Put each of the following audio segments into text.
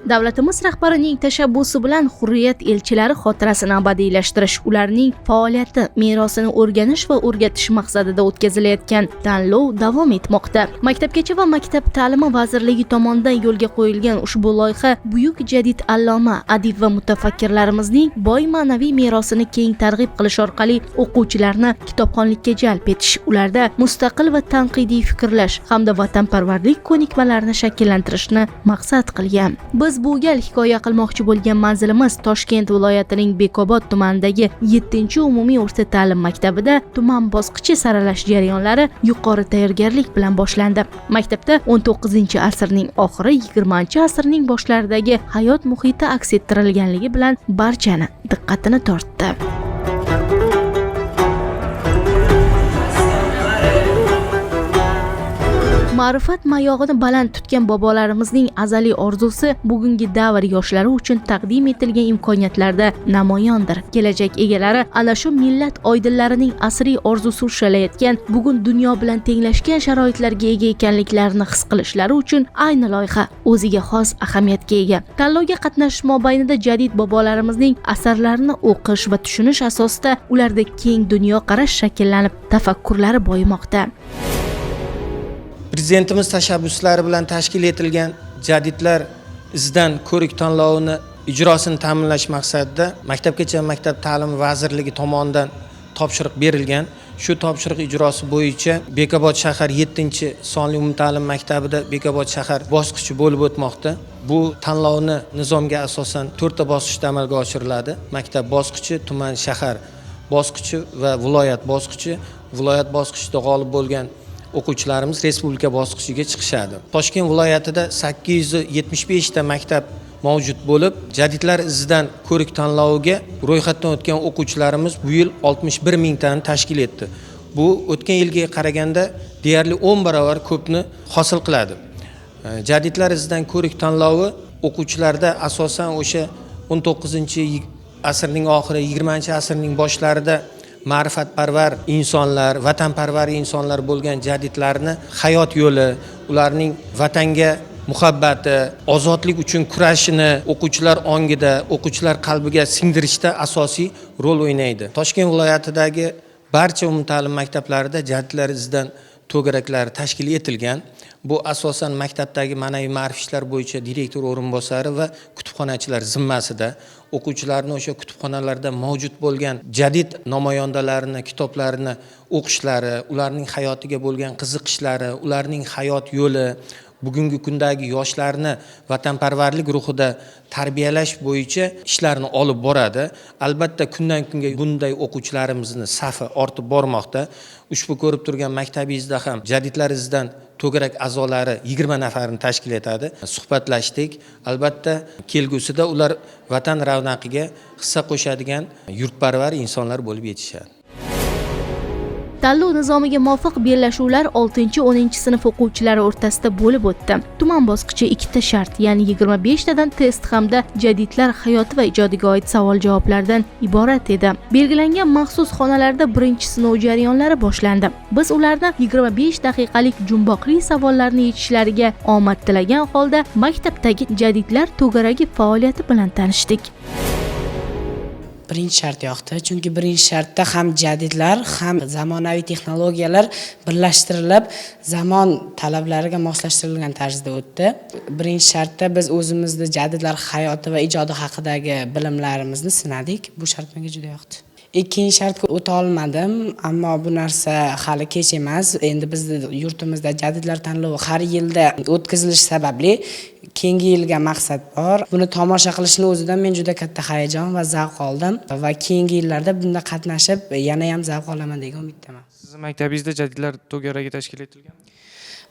Davlatimiz rahbarining tashabbusi bilan Hurriyat elchilari xotirasini abadiylashtirish, ularning faoliyati, merosini o'rganish va o'rgatish maqsadida o'tkazilayotgan tanlov davom etmoqda. Maktabgacha va maktab ta'limi vazirligi tomonidan yo'lga qo'yilgan ushbu loyiha buyuk jadid alloma, adib va mutafakkirlarimizning boy ma'naviy merosini keng targ'ib qilish orqali o'quvchilarni kitobxonlikka jalb etish, ularda mustaqil va tanqidiy fikrlash hamda vatanparvarlik ko'nikmalarini shakllantirishni maqsad qilgan. Biz bu gal hikoya qilmoqchi bo'lgan manzilimiz Toshkent viloyatining Bekobod tumanidagi 7-umumiy o'rta ta'lim maktabida tuman bosqichi saralash jarayonlari yuqori tayyorgarlik bilan boshlandi. Maktabda 19-asrning oxiri, 20-asrning boshlaridagi hayot muhiti aks ettirilganligi bilan barchani diqqatini tortdi. Ma'rifat mayog'ini baland tutgan bobolarimizning azaliy orzusi bugungi davr yoshlari uchun taqdim etilgan imkoniyatlarda namoyondir. Kelajak egalari ana shu millat oydinlarining asriy orzusi ushalayotgan, bugun dunyo bilan tenglashgan sharoitlarga ega ekanliklarini his qilishlari uchun ayni loyiha o'ziga xos ahamiyatga ega. Tanlovga qatnashish mobaynida jadid bobolarimizning asarlarini o'qish va tushunish asosida ularda keng dunyoqarash shakllanib, tafakkurlari boyimoqda. Prezidentimiz tashabbuslari bilan tashkil etilgan jadidlar izdan ko'rik tanlovini ijrosini ta'minlash maqsadida Maktabgacha maktab ta'limi vazirligi tomonidan topshiriq berilgan. Shu topshiriq ijrosi bo'yicha Bekobod shahar 7-sonli umumta'lim maktabida Bekobod shahar bosqichi bo'lib o'tmoqda. Bu tanlovni nizomga asosan 4 ta bosqichda amalga oshiriladi. Maktab bosqichi, tuman shahar bosqichi va viloyat bosqichi. Viloyat bosqichida g'olib bo'lgan o'quvchilarimiz respublika bosqichiga chiqishadi. Toshkent viloyatida 875 ta maktab mavjud bo'lib, jadidlar izidan ko'rik tanloviga ro'yxatdan o'tgan o'quvchilarimiz bu yil 61 mingtani tashkil etdi. Bu o'tgan yilga qaraganda deyarli 10 barobar ko'pni hosil qiladi. Jadidlar izidan ko'rik tanlovi o'quvchilarda asosan o'sha 19-asrning oxiri, 20-asrning boshlarida ma'rifatparvar insonlar, vatanparvar insonlar bo'lgan jadidlarni hayot yo'li, ularning vatanga muhabbati, ozodlik uchun kurashini o'quvchilar ongida, o'quvchilar qalbiga singdirishda asosiy rol o'ynaydi. Toshkent viloyatidagi barcha umumta'lim maktablarida jadidlar izidan to'garaklari tashkil etilgan. Bu asosan maktabdagi ma'naviy ma'rif ishlar bo'yicha direktor o'rinbosari va kutubxonachilar zimmasida o'quvchilarni o'sha kutubxonalarda mavjud bo'lgan jadid namoyandalarini, kitoblarini o'qishlari, ularning hayotiga bo'lgan qiziqishlari, ularning hayot yo'li, bugungi kundagi yoshlarni vatanparvarlik ruhida tarbiyalash bo'yicha ishlarni olib boradi. Albatta kundan kunga bunday o'quvchilarimizni safi ortib bormoqda. Ushbu ko'rib turgan maktabingizda ham jadidlar izidan to'garak a'zolari 20 nafarni tashkil etadi. Suhbatlashdik. Albatta kelgusida ular vatan ravnaqiga hissa qo'shadigan yurtparvar insonlar bo'lib yetishadi. Tanlov nizomiga muvofiq bellashuvlar 6-10 sinf o'quvchilari o'rtasida bo'lib o'tdi. Tuman bosqichi 2 ta shart, ya'ni 25 tadan test hamda jadidlar hayoti va ijodiga oid savol-javoblardan iborat edi. Belgilangan maxsus xonalarda birinchi sinov jarayonlari boshlandi. Biz ularni 25 daqiqalik jumboqli savollarni yechishlariga omad tilagan holda maktabdagi jadidlar to'garagi faoliyati bilan tanishdik. Birinchi shart yoqdi, chunki birinchi shartda ham jadidlar, ham zamonaviy texnologiyalar birlashtirilib, zamon talablariga moslashtirilgan tarzda o'tdi. Birinchi shartda biz o'zimizni jadidlar hayoti va ijodi haqidagi bilimlarimizni sinadik. Bu shart menga juda yoqdi. Ikkinchi shartga o'ta olmadim, ammo bu narsa hali kech emas. Endi bizning yurtimizda jadidlar tanlovi har yilda o'tkazilishi sababli keyingi yilga maqsad bor. Buni tomosha qilishni o'zidan men juda katta hayajon va zavq oldim va keyingi yillarda bunda qatnashib yana ham zavq olaman degan umiddaman. Sizning maktabingizda jadidlar to'garagi tashkil etilgan?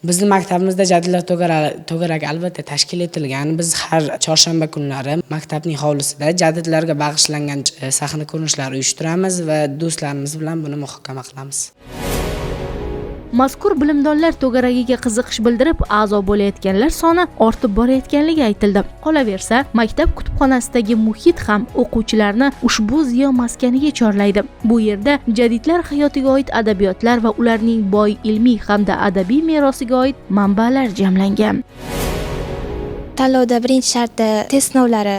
Bizning maktabimizda jadidlar to'garagi albatta tashkil etilgan. Biz har chorshanba kunlari maktabning hovlisida jadidlarga bag'ishlangan sahna ko'rinishlari uyushtiramiz va do'stlarimiz bilan buni muhokama qilamiz. Mazkur bilimdonlar to'garagiga qiziqish bildirib, a'zo bo'layotganlar soni ortib borayotganligi aytildi. Qolaversa, maktab kutubxonasidagi muhit ham o'quvchilarni ushbu ziyo maskaniga chorlaydi. Bu yerda jadidlar hayotiga oid adabiyotlar va ularning boy ilmiy hamda adabiy merosiga oid manbalar jamlangan. tanlovda birinchi sharti test sinovlari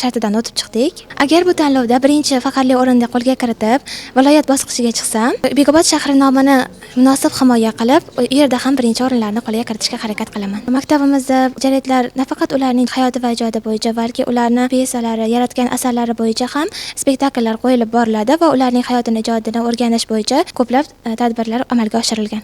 shartidan o'tib chiqdik. Agar bu tanlovda birinchi faqatli o'rinda qo'lga kiritib, viloyat bosqichiga chiqsam, Bekobod shahri nomini munosib himoya qilib, u yerda ham birinchi o'rinlarni qo'lga kiritishga harakat qilaman. Maktabimizda jadidlar nafaqat ularning hayoti va ijodi bo'yicha, balki ularning pyesalari, yaratgan asarlari bo'yicha ham spektakllar qo'yilib boriladi va ularning hayotini, ijodini o'rganish bo'yicha ko'plab tadbirlar amalga oshirilgan.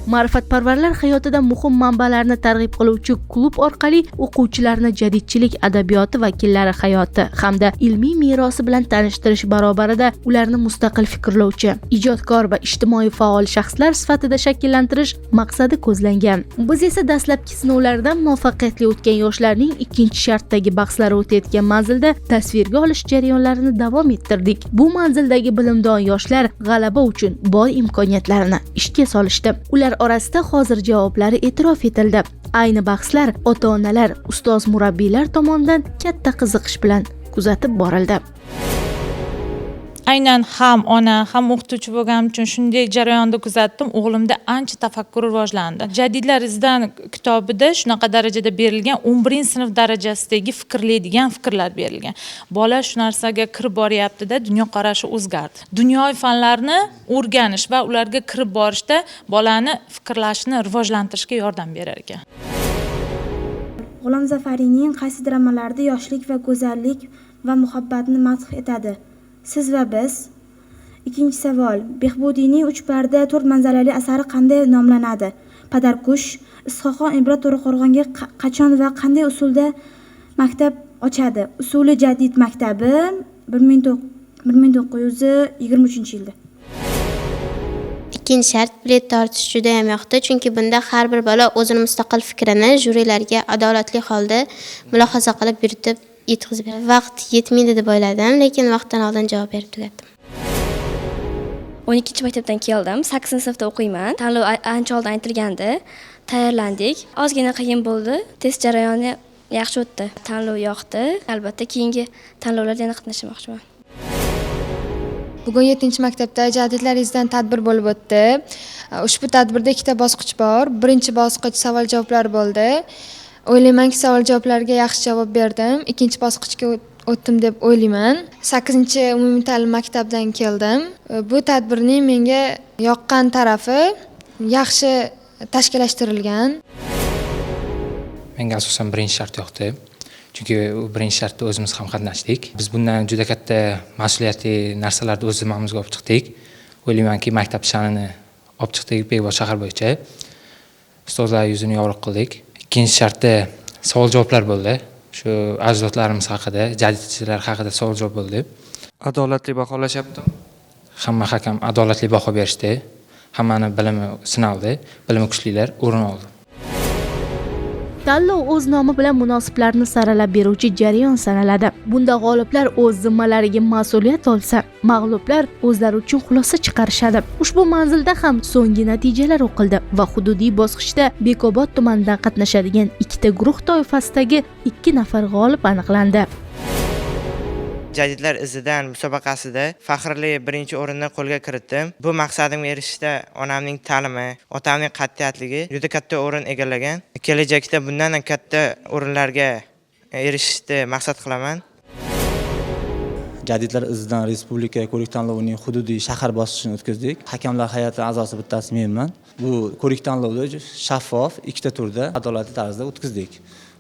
Ma'rifatparvarlar hayotida muhim manbalarni targ'ib qiluvchi klub orqali o'quvchilarni jadidchilik adabiyoti vakillari hayoti hamda ilmiy merosi bilan tanishtirish barobarida ularni mustaqil fikrlovchi, ijodkor va ijtimoiy faol shaxslar sifatida shakllantirish maqsadi ko'zlangan. Biz esa dastlabki sinovlardan muvaffaqiyatli o'tgan yoshlarning ikkinchi shartdagi bahslari o'tayotgan manzilda tasvirga olish jarayonlarini davom ettirdik. Bu manzildagi bilimdon yoshlar g'alaba uchun boy imkoniyatlarni ishga solishdi. Ular orasida hozir javoblari e'tirof etildi. Ayni bahslar ota-onalar, ustoz murabbiylar tomonidan katta qiziqish bilan kuzatib borildi. Aynan ham ona, ham o'qituvchi bo'lganim uchun shunday jarayonda kuzatdim. O'g'limda ancha tafakkur rivojlandi. Jadidlar izidan kitobida shunaqa darajada berilgan 11-sinf darajasidagi fikrlaydigan fikrlar berilgan. Bola shu narsaga kirib boryapti-da, dunyoqarashi o'zgardi. Dunyoviy fanlarni o'rganish va ularga kirib borishda bolani fikrlashini rivojlantirishga yordam berar ekan. G'ulom Zafariyning qaysi dramalarida yoshlik va go'zallik va muhabbatni madh etadi? Siz va biz. Ikkinchi savol. Behbudiyning 3 parda 4 manzarali asari qanday nomlanadi? Padarkush. Is'hoqxon Ibrat To'raqo'rg'onga qachon va qanday usulda maktab ochadi? Usuli jadid maktabi 1923-yilda. Ikkinchi shart bilet tortish juda ham yoqdi, chunki bunda har bir bola o'zini mustaqil fikrini jurilarga adolatli holda mulohaza qilib yuritib yetkazib beradi. Vaqt yetmaydi deb o'yladim, lekin vaqtdan oldin javob berib tugatdim. 12-maktabdan keldim, 8-sinfda o'qiyman. Tanlov ancha oldin aytilgandi. Tayyorlandik. Ozgina qiyin bo'ldi. Test jarayoni yaxshi o'tdi. Tanlov yoqdi. Albatta, keyingi tanlovlarda yana qatnashmoqchiman. Bugun 7-maktabda jadidlar izidan tadbir bo'lib o'tdi. Ushbu tadbirda ikkita bosqich bor. Birinchi bosqich savol-javoblar bo'ldi. O'ylaymanki, savol-javoblarga yaxshi javob berdim. Ikkinchi bosqichga o'tdim deb o'ylayman. 8-umumiy ta'lim maktabdan keldim. Bu tadbirning menga yoqqan tarafi yaxshi tashkillashtirilgan. Menga asosan birinchi shart yoqdi. Chunki u birinchi shartda o'zimiz ham qatnashdik. Biz bundan juda katta mas'uliyatli narsalarni o'z zimmamizga olib chiqdik. O'ylaymanki, maktab sha'nini olib chiqdik Bekobod shahar bo'yicha. Ustozlar yuzini yorug' qildik. Ikkinchi shartda savol-javoblar bo'ldi. Shu ajdodlarimiz haqida, jadidchilar haqida savol-javob bo'ldi. Adolatli baholashyapti. Hamma hakam adolatli baho berishdi. Hammani bilimi sinaldi, bilimi kuchlilar o'rin oldi. Tanlov o'z nomi bilan munosiblarni saralab beruvchi jarayon sanaladi. Bunda g'oliblar o'z zimmalariga mas'uliyat olsa, mag'lublar o'zlari uchun xulosa chiqarishadi. Ushbu manzilda ham so'nggi natijalar o'qildi va hududiy bosqichda Bekobod tumanidan qatnashadigan ikkita guruh toifasidagi 2 nafar g'olib aniqlandi. Jadidlar izidan musobaqasida faxrli birinchi o'rinni qo'lga kiritdim. Bu maqsadimga erishishda onamning ta'limi, otamning qat'iyatligi juda katta o'rin egallagan. Kelajakda bundan katta o'rinlarga erishishni maqsad qilaman. Jadidlar izidan respublika ko'rik tanlovining hududiy shahar bosqichini o'tkazdik. Hakamlar hay'ati a'zosi bittasi menman. Bu ko'rik tanlovda shaffof, ikkita turda adolatli tarzda o'tkazdik.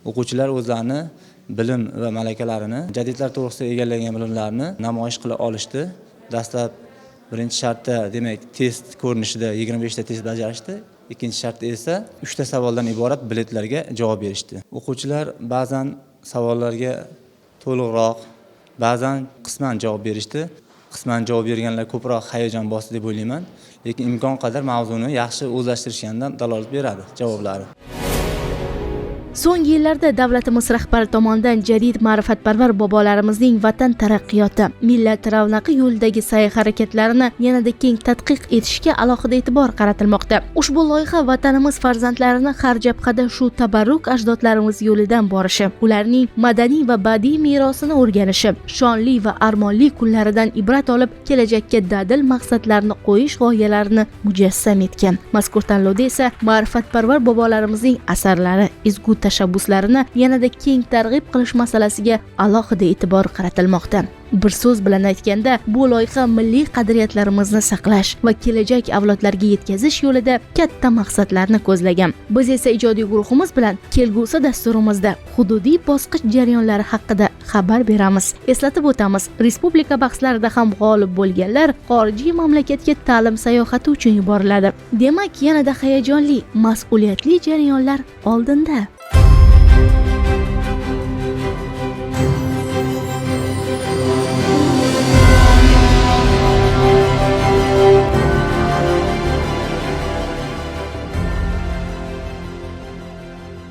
O'quvchilar o'zlarini bilim va malakalarini, jadidlar to'g'risida egallagan bilimlarini namoyish qila olishdi. Dastlab birinchi shartda, demak, test ko'rinishida 25 ta test bajarishdi. Ikkinchi shartda esa 3 ta savoldan iborat biletlarga javob berishdi. O'quvchilar ba'zan savollarga to'liqroq, ba'zan qisman javob berishdi. Qisman javob berganlar ko'proq hayajon bosdi deb o'ylayman, lekin imkon qadar mavzuni yaxshi o'zlashtirishgandan dalolat beradi javoblari. So'nggi yillarda davlatimiz rahbari tomonidan jadid ma'rifatparvar bobolarimizning vatan taraqqiyoti, millat ravnaqi yo'lidagi sa'y-harakatlarini yanada keng tadqiq etishga alohida e'tibor qaratilmoqda. Ushbu loyiha vatanimiz farzandlarini har jabhada shu tabarruk ajdodlarimiz yo'lidan borishi, ularning madaniy va badiiy merosini o'rganishi, shonli va armonli kunlaridan ibrat olib, kelajakka dadil maqsadlarni qo'yish g'oyalarini mujassam etgan. Mazkur tanlovda esa ma'rifatparvar bobolarimizning asarlari, ezgu tashabbuslarini yanada keng targ'ib qilish masalasiga alohida e'tibor qaratilmoqda. Bir so'z bilan aytganda, bu loyiha milliy qadriyatlarimizni saqlash va kelajak avlodlarga yetkazish yo'lida katta maqsadlarni ko'zlagan. Biz esa ijodiy guruhimiz bilan kelgusi dasturimizda hududiy bosqich jarayonlari haqida xabar beramiz. Eslatib o'tamiz, respublika bahslarida ham g'olib bo'lganlar xorijiy mamlakatga ta'lim sayohati uchun yuboriladi. Demak, yanada hayajonli, mas'uliyatli jarayonlar oldinda.